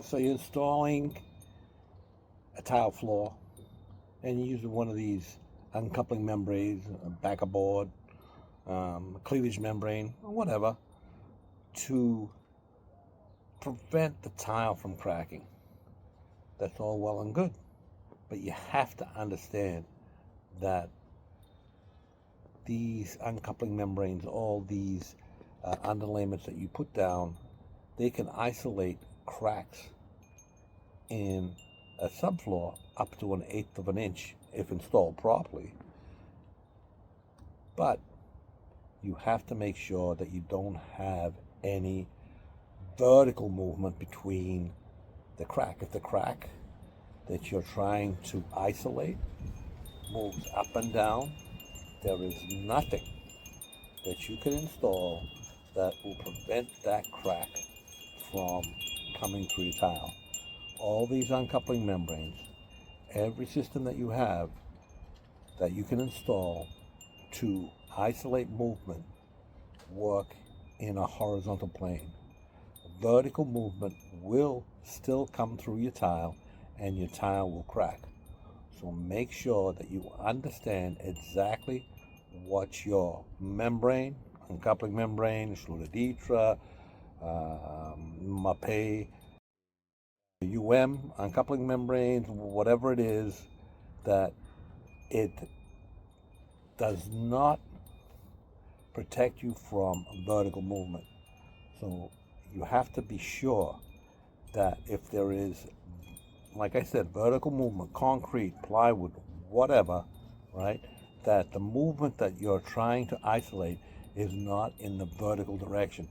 So you're installing a tile floor, and you're using one of these uncoupling membranes, a backer board, cleavage membrane, or whatever, to prevent the tile from cracking. That's all well and good, but you have to understand that these uncoupling membranes, all these underlayments that you put down, they can isolate cracks in a subfloor up to 1/8 of an inch if installed properly. But you have to make sure that you don't have any vertical movement between the crack. If the crack that you're trying to isolate moves up and down, there is nothing that you can install that will prevent that crack from coming through your tile. All these uncoupling membranes, every system that you have that you can install to isolate movement, work in a horizontal plane. Vertical movement will still come through your tile and your tile will crack. So make sure that you understand exactly what your membrane, uncoupling membrane, Schluter-Dietra, Mapei, uncoupling membranes, whatever it is, that it does not protect you from vertical movement. So you have to be sure that if there is, like I said, vertical movement, concrete, plywood, whatever, right, that the movement that you're trying to isolate is not in the vertical direction.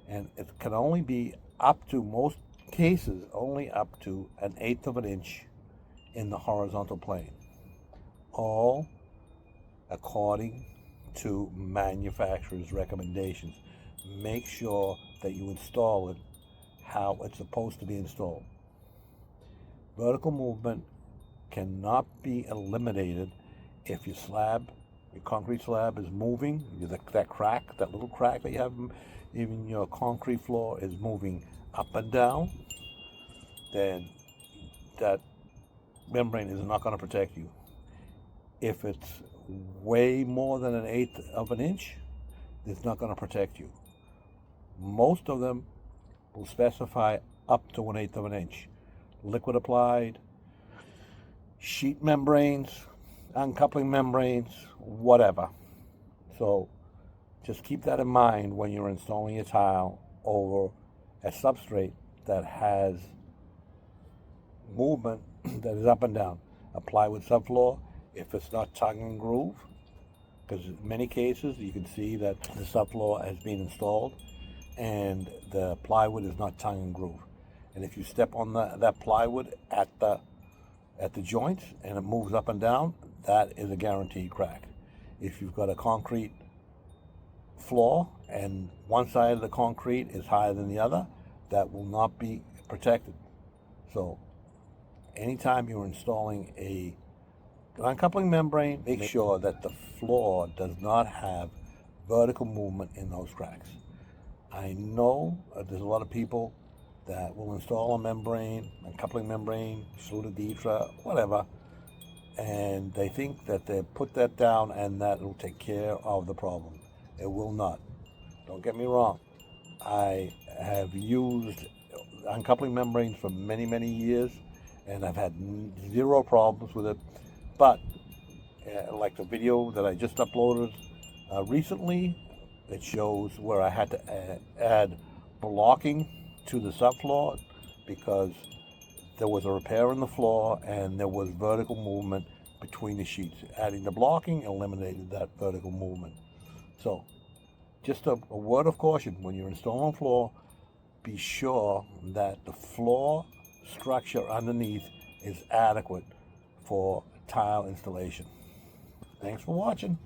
And it can only be up to, most cases, only up to 1/8 of an inch in the horizontal plane. All according to manufacturer's recommendations. Make sure that you install it how it's supposed to be installed. Vertical movement cannot be eliminated if your concrete slab is moving, that crack, that little crack that you have, even your concrete floor is moving up and down, then that membrane is not going to protect you. If it's way more than 1/8 of an inch, it's not going to protect you. Most of them will specify up to 1/8 of an inch. Liquid applied, sheet membranes, uncoupling membranes, whatever. So just keep that in mind when you're installing a tile over a substrate that has movement that is up and down. A plywood subfloor, if it's not tongue and groove, because in many cases you can see that the subfloor has been installed and the plywood is not tongue and groove. And if you step on that plywood at the joints and it moves up and down, that is a guaranteed crack. If you've got a concrete floor and one side of the concrete is higher than the other, that will not be protected. So anytime you're installing an uncoupling membrane, make sure that the floor does not have vertical movement in those cracks. I know there's a lot of people that will install a membrane, a coupling membrane, Schluter-Dietra, whatever, and they think that they put that down and that will take care of the problem. It will not. Don't get me wrong. I have used uncoupling membranes for many, many years, and I've had zero problems with it. But like the video that I just uploaded recently, it shows where I had to add blocking to the subfloor because there was a repair in the floor and there was vertical movement between the sheets. Adding the blocking eliminated that vertical movement. So just a word of caution, when you're installing a floor, be sure that the floor structure underneath is adequate for tile installation. Thanks for watching.